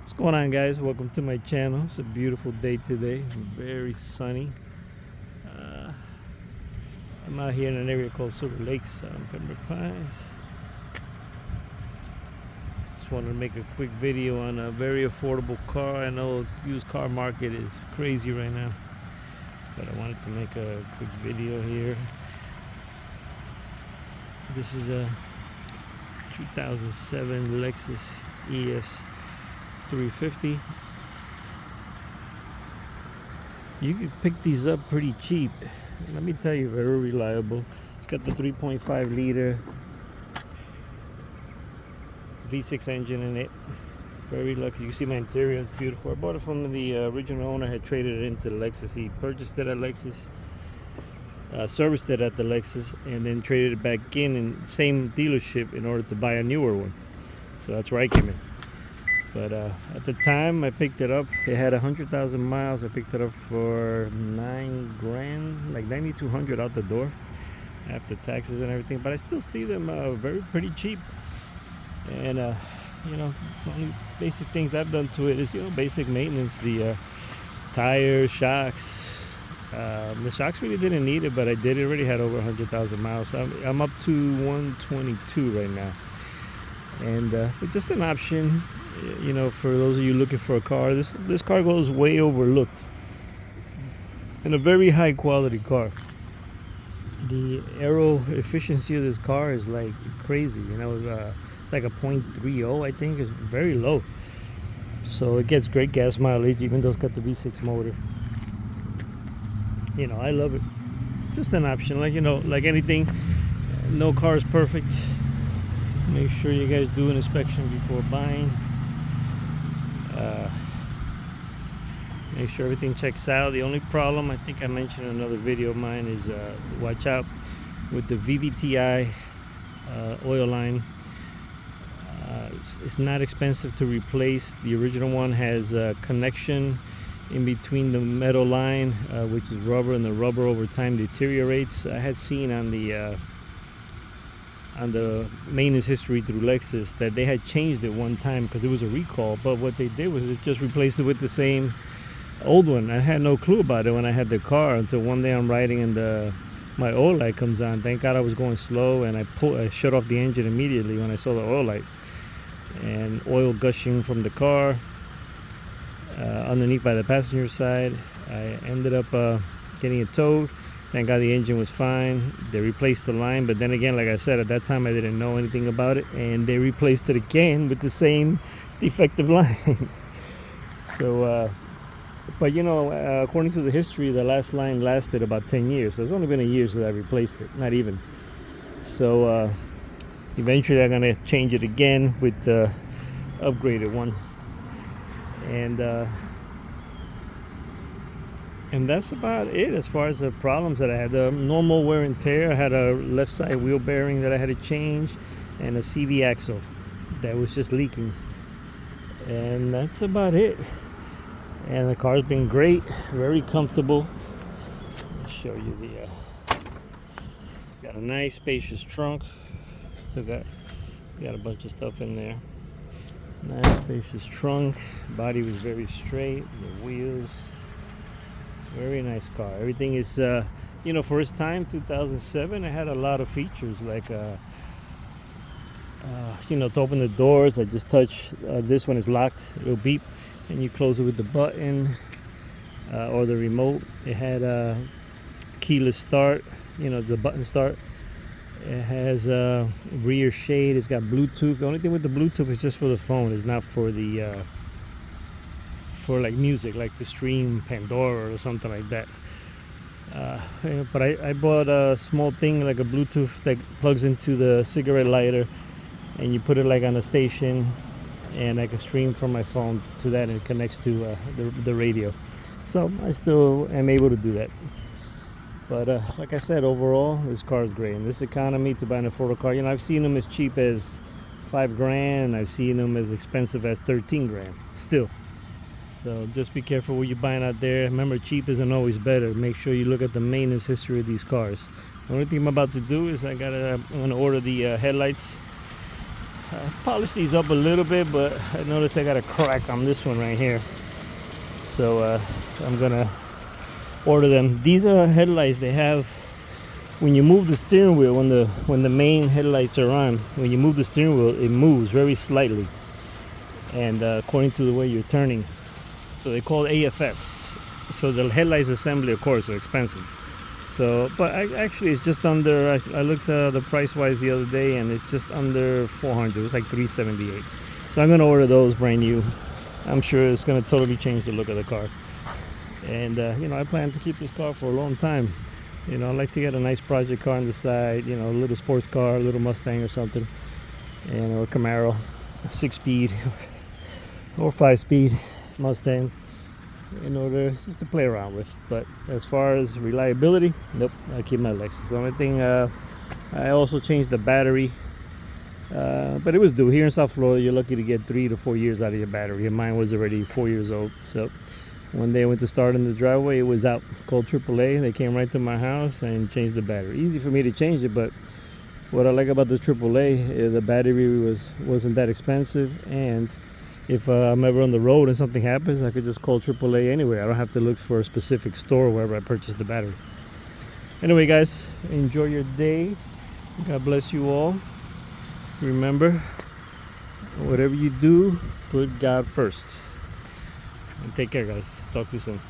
What's going on, guys? Welcome to my channel. It's a beautiful day today, very sunny. uh, I'm out here in an area called Silver Lakes, Pembroke Pines. Just wanted to make a quick video on a very affordable car. I know the used car market is crazy right now, but I wanted to make a quick video here. This is a 2007 Lexus ES 350. You can pick these up pretty cheap. Let me tell you, very reliable. It's got the 3.5 liter V6 engine in it. Very lucky. You see my interior is beautiful. I bought it from the original owner. Had traded it into the Lexus. He purchased it at Lexus, serviced it at the Lexus, and then traded it back in the same dealership in order to buy a newer one. So that's where I came in. But at the time I picked it up, it had 100,000 miles. I picked it up for $9,000, like 9,200 out the door after taxes and everything. But I still see them very pretty cheap. And you know, the only basic things I've done to it is, you know, basic maintenance, the tires, shocks. The shocks really didn't need it, but I did. It already had over 100,000 miles. So I'm up to 122 right now, and it's just an option. You know, for those of you looking for a car, this car goes way overlooked, and a very high quality car. The aero efficiency of this car is like crazy. You know, it's like a 0.30, I think. It's very low, so it gets great gas mileage, even though it's got the V6 motor. You know, I love it. Just an option, like, you know, like anything. No car is perfect. Make sure you guys do an inspection before buying. Make sure everything checks out. The only problem, I think I mentioned in another video of mine, is watch out with the VVTi oil line. It's not expensive to replace. The original one has a connection in between the metal line, which is rubber, and the rubber over time deteriorates. I had seen on the maintenance history through Lexus that they had changed it one time because it was a recall, but what they did was it just replaced it with the same old one. I had no clue about it when I had the car until one day I'm riding and my oil light comes on. Thank God I was going slow, and I shut off the engine immediately when I saw the oil light, and oil gushing from the car underneath by the passenger side. I ended up getting it towed. Thank God the engine was fine. They replaced the line, but then again, like I said, at that time I didn't know anything about it, and they replaced it again with the same defective line. So but you know, according to the history, the last line lasted about 10 years. So it's only been a year since I replaced it, not even. So eventually I'm gonna change it again with the upgraded one. And that's about it as far as the problems that I had. The normal wear and tear. I had a left side wheel bearing that I had to change, and a CV axle that was just leaking. And that's about it. And the car's been great, very comfortable. I'll show you it's got a nice spacious trunk. Still got a bunch of stuff in there. Nice spacious trunk. Body was very straight. The wheels, very nice car. Everything is you know, for its time, 2007, it had a lot of features, like you know, to open the doors, I just touch this one is locked, it'll beep, and you close it with the button or the remote. It had a keyless start, you know, the button start. It has a rear shade. It's got Bluetooth. The only thing with the Bluetooth is just for the phone. It's not for the for like music, like to stream Pandora or something like that. But I bought a small thing, like a Bluetooth that plugs into the cigarette lighter, and you put it like on a station, and I can stream from my phone to that, and it connects to the radio. So I still am able to do that. But like I said, overall, this car is great. In this economy, to buy an affordable car, you know, I've seen them as cheap as $5,000, and I've seen them as expensive as $13,000 still. So just be careful what you're buying out there. Remember, cheap isn't always better. Make sure you look at the maintenance history of these cars. The only thing I'm about to do is I'm gonna order the headlights I've polished these up a little bit, but I noticed I got a crack on this one right here. So I'm gonna order them. These are headlights they have. When you move the steering wheel, when the main headlights are on, when you move the steering wheel, it moves very slightly, and according to the way you're turning. So they call it AFS. So the headlights assembly, of course, are expensive. So, but actually, it's just under. I looked the price wise the other day, and it's just under 400. It's like 378. So I'm gonna order those brand new. I'm sure it's gonna totally change the look of the car. And you know, I plan to keep this car for a long time. You know, I like to get a nice project car on the side. You know, a little sports car, a little Mustang or something, and or Camaro, 6-speed or 5-speed Mustang, in order just to play around with. But as far as reliability, nope, I keep my Lexus. The only thing, I also changed the battery, but it was due. Here in South Florida, you're lucky to get 3 to 4 years out of your battery, and mine was already 4 years old. So one day I went to start in the driveway, it was out. Called AAA, they came right to my house and changed the battery. Easy for me to change it, but what I like about the AAA, the battery wasn't that expensive, and if I'm ever on the road and something happens, I could just call AAA anywhere. I don't have to look for a specific store wherever I purchase the battery. Anyway, guys, enjoy your day. God bless you all. Remember, whatever you do, put God first. And take care, guys. Talk to you soon.